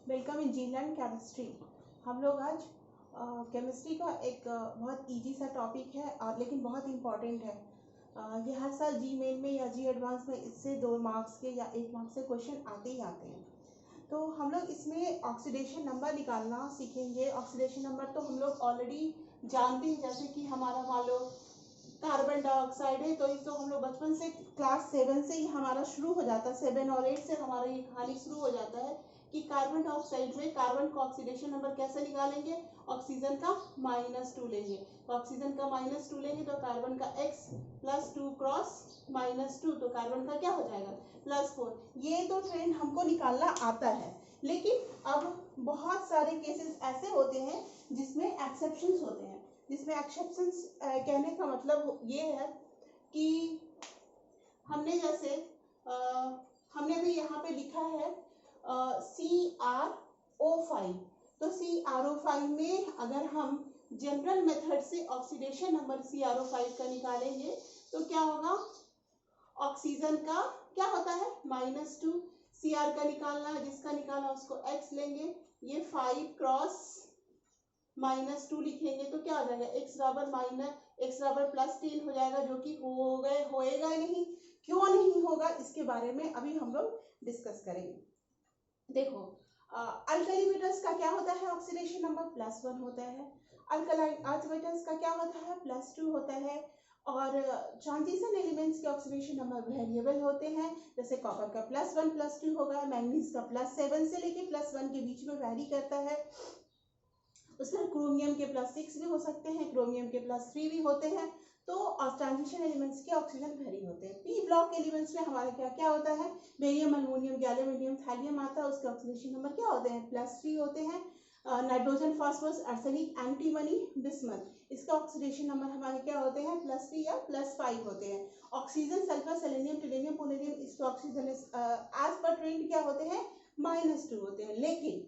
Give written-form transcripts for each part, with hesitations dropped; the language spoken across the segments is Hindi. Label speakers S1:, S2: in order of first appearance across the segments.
S1: Welcome in Zealand chemistry. हम लोग आज केमिस्ट्री का एक बहुत इजी सा टॉपिक है और लेकिन बहुत इम्पॉर्टेंट है। ये हर साल जी मेन में या जी एडवांस में इससे 2 मार्क्स के या 1 मार्क्स से क्वेश्चन आते ही आते हैं। तो हम लोग इसमें ऑक्सीडेशन नंबर निकालना सीखेंगे। ऑक्सीडेशन नंबर तो हम लोग ऑलरेडी जानते हैं, जैसे कि हमारा मान लो कार्बन डाइऑक्साइड है तो इसको हम लोग बचपन से क्लास 7 से ही हमारा शुरू हो जाता है, 7 और 8 से हमारा ये कहानी शुरू हो जाता है कि कार्बन डाइऑक्साइड में कार्बन का ऑक्सीडेशन नंबर कैसे निकालेंगे। ऑक्सीजन का -2 लेंगे, तो ऑक्सीजन का -2 लेंगे तो कार्बन का x +2 क्रॉस -2 तो कार्बन का क्या हो जाएगा +4। ये तो ट्रेंड हमको निकालना आता है, लेकिन अब बहुत सारे केसेस ऐसे होते हैं जिसमें एक्सेप्शंस होते हैं। जिसमें एक्सेप्शंस कहने का मतलब ये है कि हमने जैसे हमने भी यहाँ पे लिखा है CrO5। तो CrO5 में अगर हम जनरल मेथड से ऑक्सीडेशन नंबर CrO5 का निकालेंगे तो क्या होगा, ऑक्सीजन का क्या होता है -2, Cr का निकालना है, जिसका निकालना उसको x लेंगे, ये 5 क्रॉस -2 लिखेंगे तो क्या हो जाएगा x बराबर +10 हो जाएगा, जो कि होएगा नहीं। क्यों नहीं होगा इसके बारे में अभी हम लोग डिस्कस करेंगे। देखो अल्कली मेटल्स का क्या होता है, ऑक्सीडेशन नंबर +1 होता है। अल्कलाइन अर्थ मेटल्स का क्या होता है, +2 होता है। और ट्रांजिशन एलिमेंट्स के ऑक्सीडेशन नंबर वेरिएबल होते हैं, जैसे कॉपर का +1 +2 होगा, मैंगनीज का +7 से लेके +1 के बीच में वैरी करता है। उसमें क्रोमियम के +6 भी हो सकते हैं, क्रोमियम के +3 भी होते हैं। तो ट्रांजिशन एलिमेंट्स के ऑक्सीजन वेरी होते हैं। पी ब्लॉक एलिमेंट्स में हमारा क्या क्या होता है, बेरियम, अल्मोनियम, गैलियम, थैलियम आता है, उसके ऑक्सीडेशन नंबर क्या होते हैं +3 होते हैं। Nitrogen, phosphorus, arsenic, antimony, bismuth, इसका ऑक्सीडेशन नंबर हमारे क्या होते हैं +3 या +5 होते हैं। ऑक्सीजन, सल्फर, सेलेनियम, टिलेनियम, पोलेनियम, इसके ऑक्सीजन एज पर ट्रेंड क्या होते हैं -2 होते हैं। लेकिन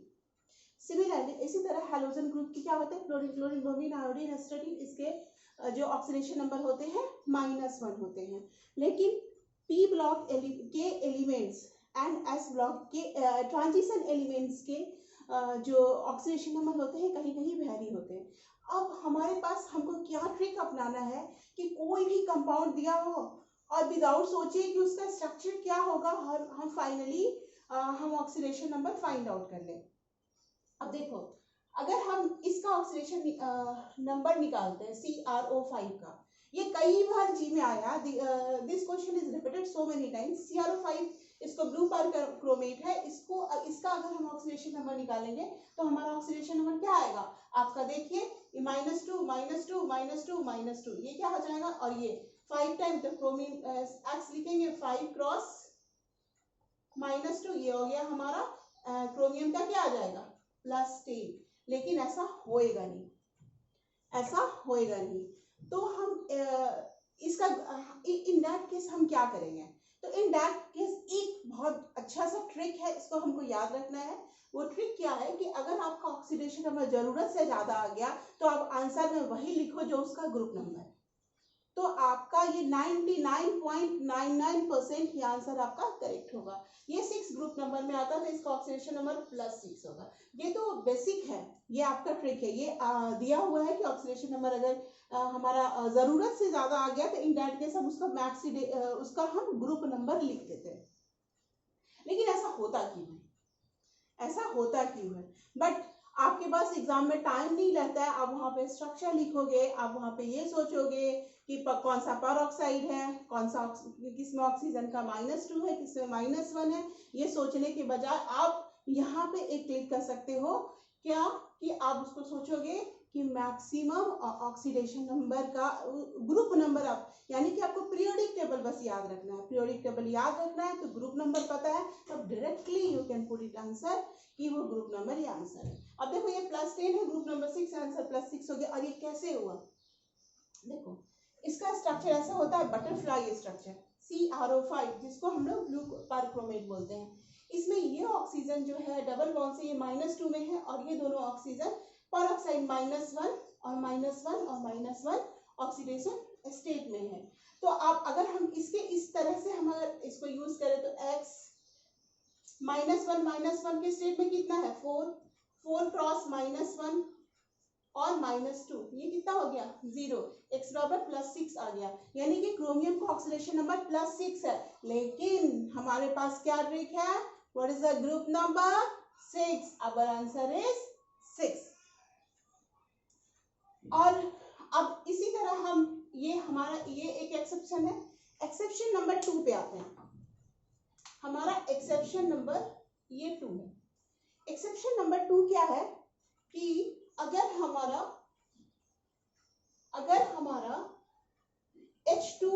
S1: सिमिलरली इसी तरह हैलोजन ग्रुप की क्या होते हैं, fluorine, chlorine, bromine, iodine, astatine, इसके जो ऑक्सीडेशन नंबर होते हैं -1 होते हैं। लेकिन पी ब्लॉक के एलिमेंट्स एंड एस ब्लॉक के ट्रांजिशन एलिमेंट्स के जो ऑक्सीडेशन नंबर होते हैं कहीं कहीं वेरी होते हैं। अब हमारे पास हमको क्या ट्रिक अपनाना है कि कोई भी कंपाउंड दिया हो और विदाउट सोचे कि उसका स्ट्रक्चर क्या होगा, हम फाइनली हम ऑक्सीडेशन नंबर फाइंड आउट कर लें। अब देखो, अगर हम इसका ऑक्सीडेशन नंबर निकालते हैं CrO5 का, ये कई बार जी में आया, this question is repeated so many times. CrO5 इसको ब्लू परक्रोमेट है, इसका अगर हम ऑक्सीडेशन नंबर निकालेंगे तो हमारा ऑक्सीडेशन नंबर क्या आएगा आपका, देखिए -2 -2 -2 -2, ये क्या हो जाएगा, और ये 5 टाइम तो क्रोमीन एक्स लिखेंगे, 5 क्रॉस -2, ये हो गया हमारा क्रोमियम का क्या आ जाएगा +10। लेकिन ऐसा होएगा नहीं, ऐसा होएगा नहीं। तो हम इसका इन दैट केस हम क्या करेंगे, तो इन दैट केस एक बहुत अच्छा सा ट्रिक है, इसको हमको याद रखना है। वो ट्रिक क्या है कि अगर आपका ऑक्सीडेशन नंबर जरूरत से ज्यादा आ गया तो आप आंसर में वही लिखो जो उसका ग्रुप नंबर है, तो आपका ये 99.99% ये आंसर आपका करेक्ट होगा। ये 6 ग्रुप नंबर में आता है तो इसका ऑक्सीडेशन नंबर +6 होगा। ये तो बेसिक है, ये आपका ट्रिक है। ये दिया हुआ है कि ऑक्सीडेशन नंबर अगर हमारा जरूरत से ज्यादा आ गया तो इन दैट केस हम उसका हम ग्रुप नंबर लिख देते हैं। लेकिन ऐसा होता क्यों है, ऐसा होता क्यों है, बट आपके पास एग्जाम में टाइम नहीं रहता है, आप वहां पे स्ट्रक्चर लिखोगे, आप वहां पे ये सोचोगे कि कौन सा पर ऑक्साइड है, कौन सा किसमें ऑक्सीजन का -2 है, किसमें -1 है। ये सोचने के बजाय आप यहाँ पे एक क्लिक कर सकते हो क्या, कि आप उसको सोचोगे कि मैक्सिमम ऑक्सीडेशन नंबर का ग्रुप नंबर, आप यानी कि आपको पीरियोडिक टेबल बस याद रखना है, पीरियोडिक टेबल याद रखना है तो ग्रुप नंबर पता है, तब directly you can put it answer कि वो ग्रुप नंबर या आंसर है। अब देखो ये +10 है, ग्रुप नंबर 6, आंसर +6 हो गया। और ये कैसे हुआ, देखो इसका स्ट्रक्चर ऐसा होता है, बटरफ्लाई स्ट्रक्चर CrO5, जिसको हम लोग ब्लू परक्रोमेट बोलते हैं। इसमें ये ऑक्सीजन जो है डबल बॉन्ड से ये -2 में है, और ये दोनों ऑक्सीजन पर ऑक्साइड -1 और -1 और -1 ऑक्सीडेशन स्टेट में है। तो आप अगर हम इसके इस तरह से हम अगर इसको यूज करें तो X -1 के स्टेट में कितना है 4, 4 क्रॉस -1 और -2, ये कितना हो गया 0, x बराबर +6 आ गया, यानी कि क्रोमियम का ऑक्सीडेशन नंबर +6 है। लेकिन हमारे पास क्या ट्रिक है, what is the group number 6, our answer is 6। और अब इसी तरह हम ये एक एक्सेप्शन है। एक्सेप्शन नंबर 2 पे आते हैं। हमारा एक्सेप्शन नंबर ये 2 है। एक्सेप्शन नंबर 2 क्या है कि अगर हमारा H2,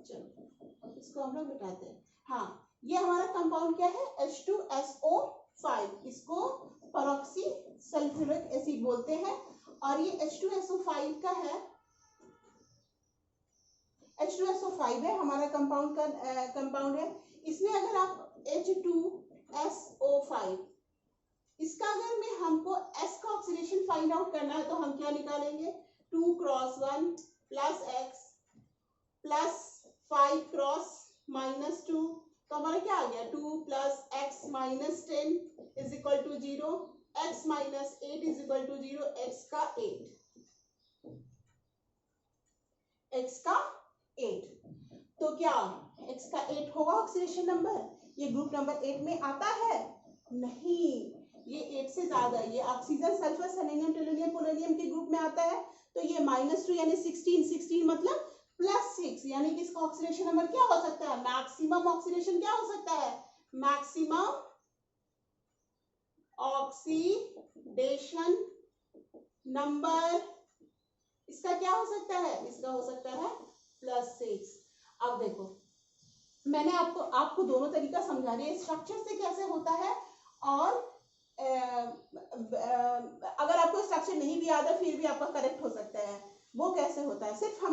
S1: चलो इसको हम लोग मिटाते हैं। हाँ, ये हमारा कंपाउंड क्या है H2SO5, इसको परऑक्सी सल्फ्यूरिक एसिड बोलते हैं। और ये H2SO5 का है, H2SO5 है हमारा कंपाउंड है। इसमें अगर आप H2SO5, इसका अगर में हमको S का ऑक्सीडेशन फाइंड आउट करना है तो हम क्या निकालेंगे, 2 cross 1 plus x plus 5 cross -2, तो हमारा क्या आ गया 2 plus x minus 10 is equal to 0, x minus 8 is equal to 0, x का 8। तो क्या x का 8 होगा ऑक्सीडेशन नंबर? ये ग्रुप नंबर 8 में आता है? नहीं, ये 8 से ज्यादा, ये oxygen sulphur selenium tellurium polonium के ग्रुप में आता है। तो ये -2 यानी 16 मतलब +6, यानी कि इसका ऑक्सीडेशन नंबर क्या हो सकता है, मैक्सिमम ऑक्सीडेशन क्या हो सकता है, मैक्सिमम ऑक्सीडेशन नंबर इसका क्या हो सकता है, इसका हो सकता है +6। अब देखो, मैंने आपको दोनों तरीका समझा रही है, स्ट्रक्चर से कैसे होता है, और अगर आपको स्ट्रक्चर नहीं भी याद है फिर भी आपका करेक्ट हो सकता है, वो कैसे होता है। सिर्फ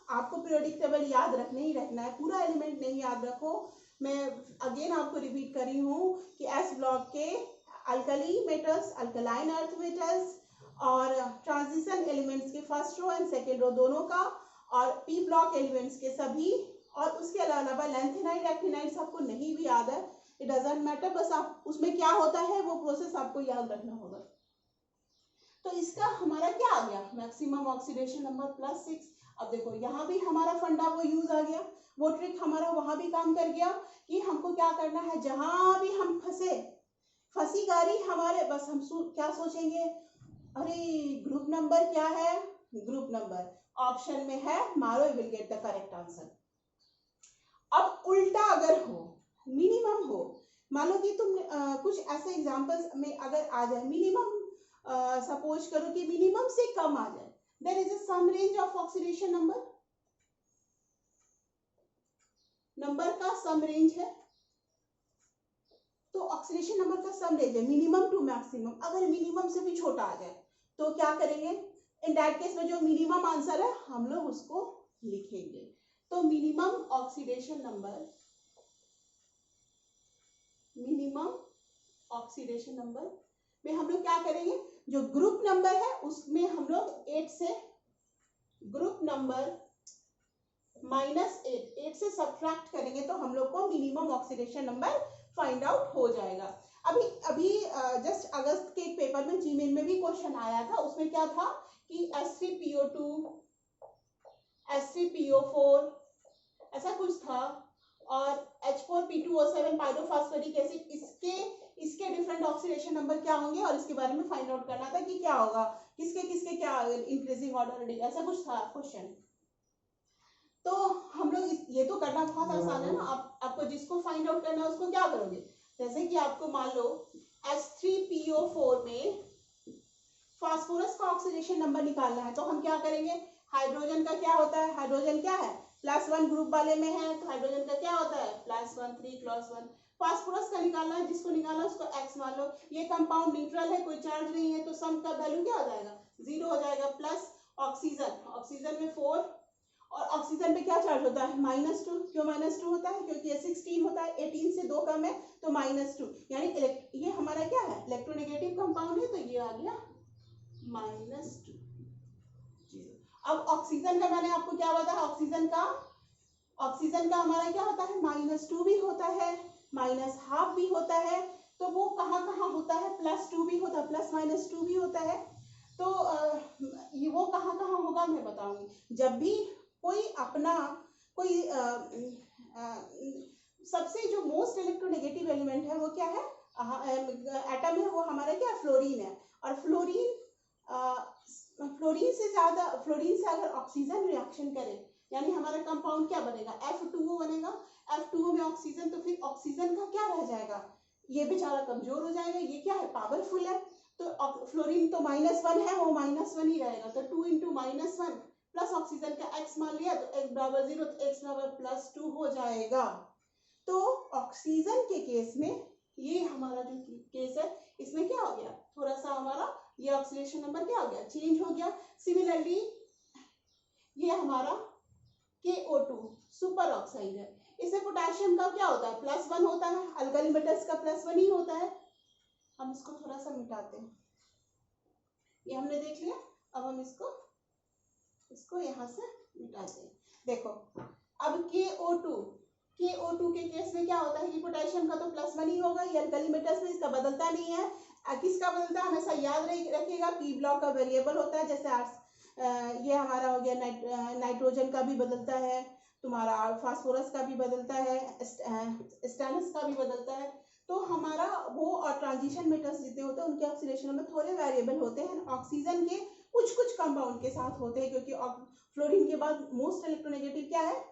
S1: आपको पीरियोडिक टेबल याद रखना ही रखना है, पूरा एलिमेंट नहीं याद रखो। मैं अगेन आपको रिपीट कर रही हूँ कि एस ब्लॉक के alkali metals, alkaline earth metals और ट्रांजिशन एलिमेंट्स के first row and second row दोनों का, और पी ब्लॉक एलिमेंट्स के सभी, और उसके अलावा लैंथेनाइड एक्टिनाइड सबको नहीं भी याद है, इट डजंट मैटर, बस आप उसमें क्या होता है वो प्रोसेस आपको याद रखना होगा। तो इसका हमारा क्या आ गया, मैक्सिमम ऑक्सीडेशन नंबर +6। अब देखो यहाँ भी हमारा फंडा वो यूज आ गया, वो ट्रिक हमारा वहां भी काम कर गया कि हमको क्या करना है, जहां भी हम फंसी गाड़ी हमारे, बस हम क्या सोचेंगे, अरे ग्रुप नंबर क्या है, ग्रुप नंबर ऑप्शन में है, मारो, will get the correct answer. अब उल्टा अगर हो, मिनिमम हो, मान लो कि तुम कुछ ऐसे एग्जांपल्स में अगर आ जाए मिनिमम, सपोज करो कि मिनिमम से कम आ जाए, there is a some range of oxidation number का सम रेंज है, तो ऑक्सीडेशन नंबर का सम रेंज है मिनिमम टू मैक्सिमम। अगर मिनिमम से भी छोटा आ जाए तो क्या करेंगे, इन दैट केस में जो मिनिमम आंसर है हम लोग उसको लिखेंगे। तो मिनिमम ऑक्सीडेशन नंबर में हम लोग क्या करेंगे, जो ग्रुप नंबर है उसमें हम लोग 8 से, ग्रुप नंबर -8 से सब्ट्रैक्ट करेंगे तो हम लोग को minimum oxidation number find out हो जाएगा। अभी जस्ट अगस्त के एक पेपर में जीमेल में भी क्वेश्चन आया था, उसमें क्या था कि H3PO2 H3PO4 ऐसा कुछ था, और H4P2O7 पायरोफॉस्फेरिक एसिड, इसके डिफरेंट ऑक्सीडेशन नंबर क्या होंगे, और इसके बारे में फाइंड आउट करना था कि क्या होगा, किसके क्या इंक्रीजिंग ऑर्डर, ऐसा कुछ था क्वेश्चन। तो हम लोग ये तो करना बहुत आसान है ना, आपको जिसको फाइंड आउट करना है उसको क्या करोगे, जैसे कि आपको मान लो H3PO4 में फास्फोरस का ऑक्सीडेशन नंबर निकालना है, तो हम क्या करेंगे, हाइड्रोजन का क्या होता है, हाइड्रोजन क्या है +1 ग्रुप वाले में है, तो हाइड्रोजन का क्या होता है +1 3 + 1। फास्फोरस का निकालना है, जिसको निकालना है उसको x मान लो, ये कंपाउंड न्यूट्रल है, कोई चार्ज नहीं है, तो सम का वैल्यू क्या हो जाएगा 0 हो जाएगा, प्लस ऑक्सीजन में 4, और ऑक्सीजन पे क्या चार्ज होता है -2, क्यों -2 होता है, क्योंकि ये 16 होता है, 18 से 2 कम है तो -2, यानी ये हमारा क्या है इलेक्ट्रोनेगेटिव कंपाउंड है, तो ये आ गया -2। अब ऑक्सीजन का मैंने आपको क्या बताया, ऑक्सीजन का ऑक्सीजन का हमारा क्या होता है, -2 भी होता है, -12 भी होता है। तो वो कहाँ कहाँ होता है, +2 भी होता है, +-2 भी होता है। तो ये वो कहाँ कहाँ होगा मैं बताऊंगी। जब भी कोई अपना कोई सबसे जो मोस्ट इलेक्ट्रोनेगेटिव एलिमेंट है वो क्या है, एटम है, वो हमारा क्या, फ्लोरीन है। और फ्लोरीन से ज्यादा, फ्लोरीन से अगर ऑक्सीजन रिएक्शन करे, यानी हमारा कंपाउंड क्या बनेगा, F2O बनेगा। F2O में ऑक्सीजन, तो फिर ऑक्सीजन का क्या रह जाएगा, ये बेचारा कमजोर हो जाएगा। ये क्या है, पावरफुल है। तो फ्लोरीन तो -1 है, वो -1 ही रहेगा। तो 2 × -1 प्लस ऑक्सीजन का x मान लिया, तो x बराबर 0, तो x बराबर +2 हो जाएगा। तो ऑक्सीजन के केस में ये हमारा जो केस है, इसमें क्या हो गया, थोड़ा सा हमारा ये ऑक्सीडेशन नंबर क्या हो गया, चेंज हो गया। सिमिलरली ये हमारा KO2 सुपर ऑक्साइड है, इसमें पोटेशियम का क्या होता है, +1 होता है। अल्काइल मेटल्स का +1 ही होता है। हम इसको थोड़ा सा मिटाते हैं, ये हमने देख लिया। अब हम इसको यहाँ से मिटाते हैं। देखो अब KO2 के केस में क्या होता है कि पोटेशियम का तो +1 ही होगा, ये अल्काइल मेटल्स में इसका बदलता नहीं है। किसका बदलता है, हमेशा याद रखिएगा, पी ब्लॉक का वेरिएबल होता है। जैसे ये हमारा हो गया, नाइट्रोजन का भी बदलता है, तुम्हारा फास्फोरस का भी बदलता है, स्टेनस का भी बदलता है। तो हमारा वो और ट्रांजिशन मेटल्स जितने होते हैं उनके ऑक्सीडेशन में थोड़े वेरिएबल होते हैं। ऑक्सीजन के कुछ कंपाउंड के साथ होते हैं, क्योंकि फ्लोरीन के बाद मोस्ट इलेक्ट्रोनेगेटिव क्या है,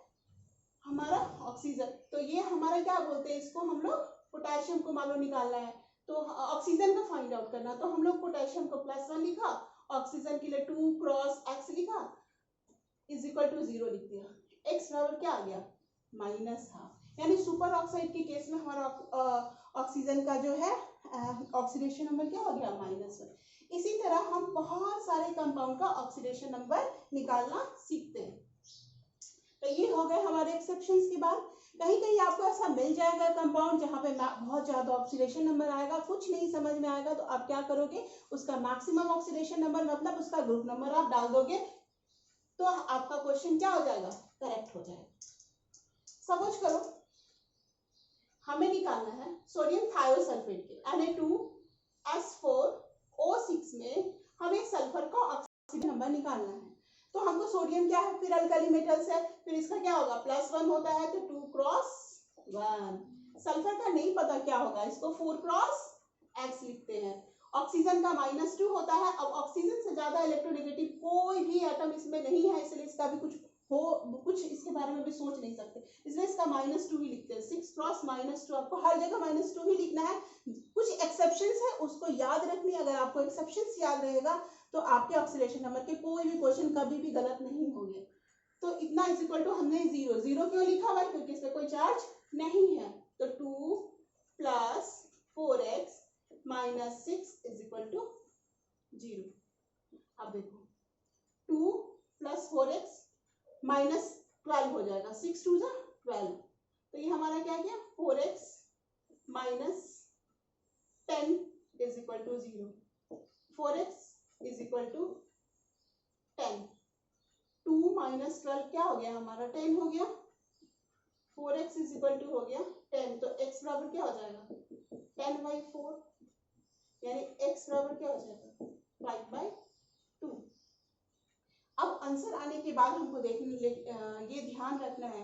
S1: हमारा ऑक्सीजन। तो ये हमारा क्या बोलते हैं, इसको हम लोग पोटेशियम को मान लो निकालना है, तो ऑक्सीजन का फाइंड आउट करना, तो हम लोग पोटेशियम को +1 लिखा, ऑक्सीजन के लिए 2 × x लिखा, = 0 लिख दिया। x बराबर क्या आ गया, -12। यानी सुपर ऑक्साइड के केस में हमारा ऑक्सीजन का जो है ऑक्सीडेशन नंबर क्या हो गया, -1। इसी तरह हम बहुत सारे कंपाउंड का ऑक्सीडेशन नंबर निकालना सीखते हैं। तो ये हो गए हमारे एक्सेप्शंस की बात। कहीं कहीं आपको ऐसा मिल जाएगा कंपाउंड जहाँ पे बहुत ज्यादा ऑक्सीडेशन नंबर आएगा, कुछ नहीं समझ में आएगा, तो आप क्या करोगे, उसका मैक्सिमम ऑक्सीडेशन नंबर मतलब उसका ग्रुप नंबर आप डाल दोगे, तो आपका क्वेश्चन क्या हो जाएगा, करेक्ट हो जाएगा। समझ करो, हमें निकालना है सोडियम थायोसल्फेट के Na2S4O6 में हमें सल्फर का ऑक्सीडेशन नंबर निकालना है। तो हमको सोडियम क्या है, फिर अल्काइल मेटल्स है, फिर इसका क्या होगा, +1 होता है, तो 2 × 1। सल्फर का नहीं पता क्या होगा, इसको 4 × x लिखते हैं। ऑक्सीजन का -2 होता है। अब ऑक्सीजन से ज्यादा इलेक्ट्रोनेगेटिव कोई भी एटम इसमें नहीं है, इसलिए इसका भी कुछ इसके बारे में भी सोच नहीं सकते, इसलिए इसका -2 ही लिखते हैं। 6 × -2, आपको हर जगह -2 ही लिखना है। कुछ एक्सेप्शंस है, उसको याद रखनी। अगर आपको एक्सेप्शंस याद रहेगा तो आपके ऑक्सीडेशन नंबर के कोई भी क्वेश्चन कभी भी गलत नहीं होंगे। तो इतना = हमने 0 क्यों लिखा भाई, क्योंकि इसमें कोई चार्ज नहीं है। तो 2 + 4x - 6 = 0। अब देखो 2 + 4x - 12 हो जाएगा, 6 × 2 = 12। तो ये हमारा क्या गया, 4x - 10 = 0। 4x = 10। 2 - 12 क्या हो गया हमारा, 10 हो गया। 4x = हो गया 10, तो x बराबर क्या हो जाएगा, 10/4, यानी x बराबर क्या हो जाएगा, 5/2। अब आंसर आने के बाद हमको ये ध्यान रखना है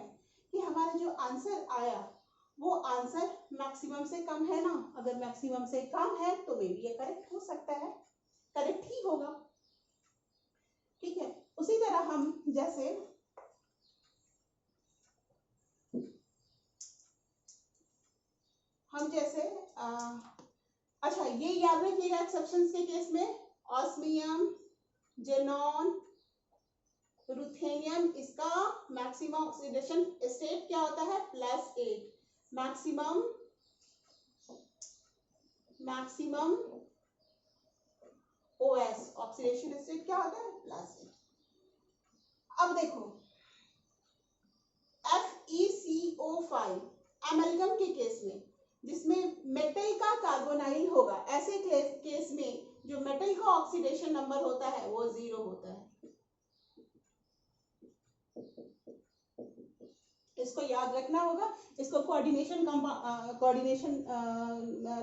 S1: कि हमारा जो आंसर आया वो आंसर मैक्सिमम से कम है ना। अगर मैक्सिमम से कम है तो मे बी ये करेक्ट हो सकता है, करेक्ट ही होगा, ठीक है। उसी तरह हम जैसे अच्छा ये याद रखिएगा एक्सेप्शंस के केस में ऑस्मियम, जेनॉन, रुथेनियम, इसका मैक्सिमम ऑक्सीडेशन स्टेट क्या होता है, +8। मैक्सिमम OS ऑक्सीडेशन स्टेट क्या होता है, +8। अब देखो FeCO5 एमलगम के केस में जिसमें मेटल का कार्बोनाइल होगा, ऐसे केस में जो मेटल का ऑक्सीडेशन नंबर होता है वो 0 होता है। इसको याद रखना होगा। इसको कोऑर्डिनेशन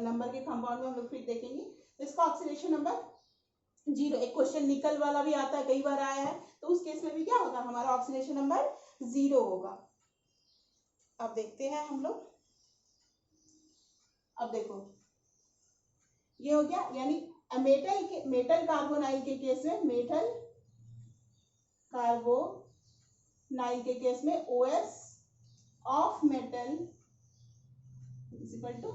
S1: नंबर के कंपाउंड में हम लोग फिर देखेंगे। इसका ऑक्सीडेशन नंबर 0, एक क्वेश्चन निकल वाला भी आता है, कई बार आया है, तो उस केस में भी क्या होगा, हमारा ऑक्सीडेशन नंबर 0 होगा। अब देखते हैं हम लोग। अब देखो ये हो गया, यानी मेटल कार्बोनाइल के केस में, मेटल कार्बोनाइल के केस में OS of metal is equal to,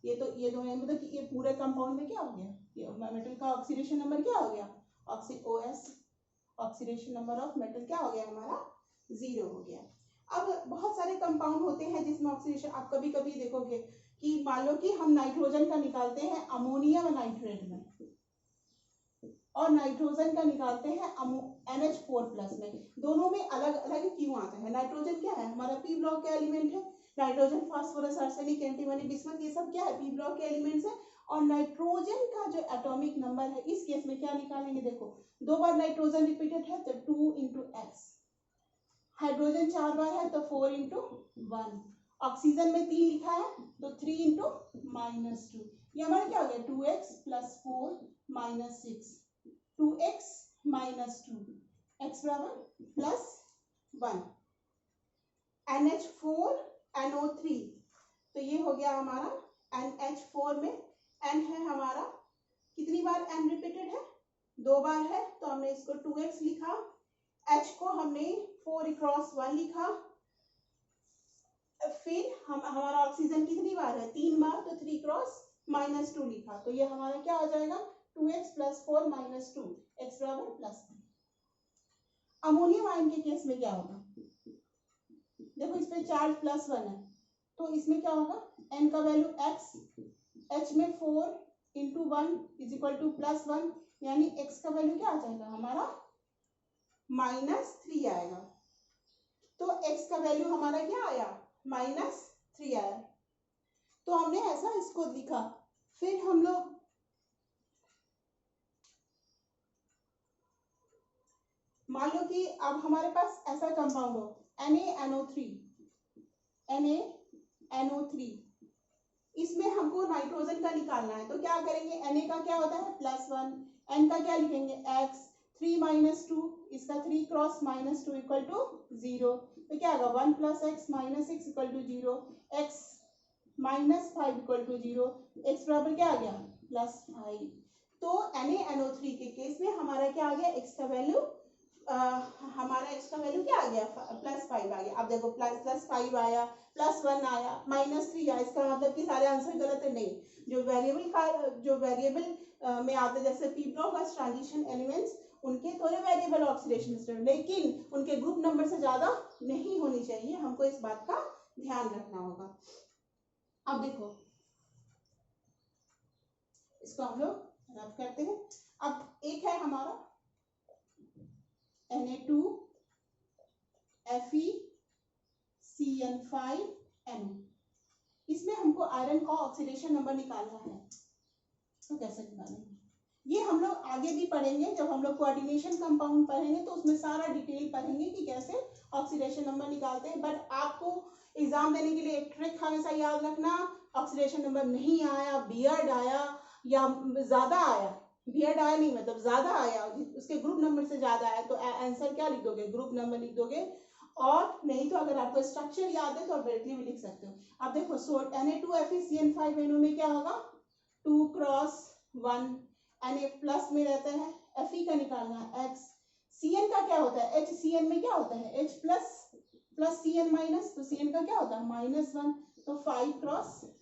S1: ये दोनों मतलब कि ये पूरे कंपाउंड में क्या हो गया, ये मेटल का ऑक्सीडेशन नंबर क्या हो गया, OS oxidation number of metal क्या हो गया हमारा, 0 हो गया। अब बहुत सारे कंपाउंड होते हैं जिसमें ऑक्सीडेशन, आप कभी कभी देखोगे कि मान लो कि हम नाइट्रोजन का निकालते हैं अमोनियम नाइट्रेट में, और नाइट्रोजन का निकालते हैं NH4+ में, दोनों में अलग अलग क्यों आता है। नाइट्रोजन क्या है, हमारा P ब्लॉक का एलिमेंट है, nitrogen phosphorus arsenic antimony bismuth ये सब क्या है, P ब्लॉक के एलिमेंट्स है। और नाइट्रोजन का जो एटॉमिक नंबर है इस केस में क्या निकालेंगे, देखो 2 बार नाइट्रोजन रिपीटेड है तो 2 × x, हाइड्रोजन 4 बार है तो 4 × 1, ऑक्सीजन में 3 लिखा है तो 3 × -2, ये हमारा क्या हो गया 2x + 4 - 6, 2x - 2, x बराबर +1, NH4NO3, तो ये हो गया हमारा NH4 में N है हमारा, कितनी बार N रिपीटेड है, 2 बार है, तो हमने इसको 2x लिखा, H को हमने 4 × 1 लिखा, फिर हमारा ऑक्सीजन कितनी बार है, 3 बार, तो 3 × -2 लिखा, तो ये हमारा क्या हो जाएगा 2x + 4 - 2, x बराबर +1। अमोनियम आयन के केस में क्या होगा, देखो इस पे चार्ज +1 है, तो इसमें क्या होगा, n का वैल्यू x, H में 4 × 1 = +1, यानी x का वैल्यू क्या आ जाएगा हमारा -3 आएगा, तो x का वैल्यू हमारा क्या आया -3 आया, तो हमने ऐसा इसको लिखा। फिर हम लोग मान लो कि अब हमारे पास ऐसा कंपाउंड हो NaNO3, इसमें हमको नाइट्रोजन का निकालना है, तो क्या करेंगे, Na का क्या होता है +1, N का क्या लिखेंगे x, 3 - 2, इसका 3 × -2 = 0, तो क्या होगा 1 + x - 6 = 0, x -5 = 0, x बराबर क्या आ गया +5, तो NaNO3 के केस में हमारा क्या आ गया, x का वैल्यू हमारा x का वैल्यू क्या आ गया +5 आ गया। अब देखो +5 आया, +1 आया, -3 आया, इसका मतलब कि सारे आंसर गलत है, नहीं, जो वेरिएबल में आते जैसे P ब्लॉक और ट्रांजिशन एलिमेंट्स, उनके थोड़े वेरिएबल ऑक्सीडेशन स्टेट, लेकिन उनके ग्रुप नंबर से ज्यादा नहीं होनी चाहिए, हमको इस बात का ध्यान रखना होगा। अब देखो इसको हम लोग रब करते हैं। अब एक है हमारा Na2FeCN5NO, इसमें हमको आयरन का ऑक्सीडेशन नंबर निकालना है, तो कैसे निकालेंगे, ये हम लोग आगे भी पढ़ेंगे, जब हम लोग कोऑर्डिनेशन कंपाउंड पढ़ेंगे तो उसमें सारा डिटेल पढ़ेंगे कि कैसे ऑक्सीडेशन नंबर निकालते हैं। बट आपको एग्जाम देने के लिए एक ट्रिक हमेशा याद रखना, ऑक्सीडेशन नंबर नहीं आया, बियर्ड आया या ज्यादा आया, बियर्ड आया नहीं मतलब ज्यादा आया, उसके ग्रुप नंबर से ज्यादा आया, तो आंसर क्या लिख दोगे, ग्रुप नंबर लिख दोगे, और नहीं तो अगर आपको स्ट्रक्चर याद है तो आप डायरेक्टली भी लिख सकते हो। अब देखो Na2FeCN5NO में क्या होगा 2 × 1, Na प्लस में रहता है, Fe का निकालना है x, Cn का क्या होता है HCN में क्या होता है H प्लस Cn माइनस, तो Cn का क्या होता है -1, तो 5 ×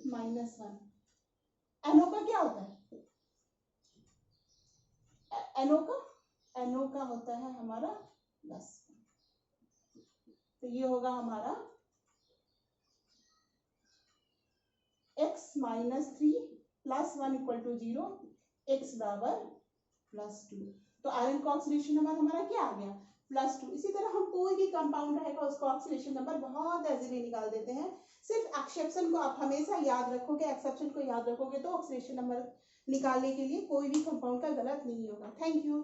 S1: -1। NO का क्या होता है, NO का होता है हमारा +1, तो ये होगा हमारा x - 3 + 1 = 0, x बराबर +2, तो आयरन का ऑक्सीडेशन नंबर हमारा क्या आ गया +2। इसी तरह हम कोई भी कंपाउंड रहेगा उसका ऑक्सीडेशन नंबर बहुत इजीली निकाल देते हैं, सिर्फ एक्सेप्शन को आप हमेशा याद रखोगे, एक्सेप्शन को याद रखोगे तो ऑक्सीडेशन नंबर निकालने के लिए कोई भी कंपाउंड का गलत नहीं होगा। Thank you.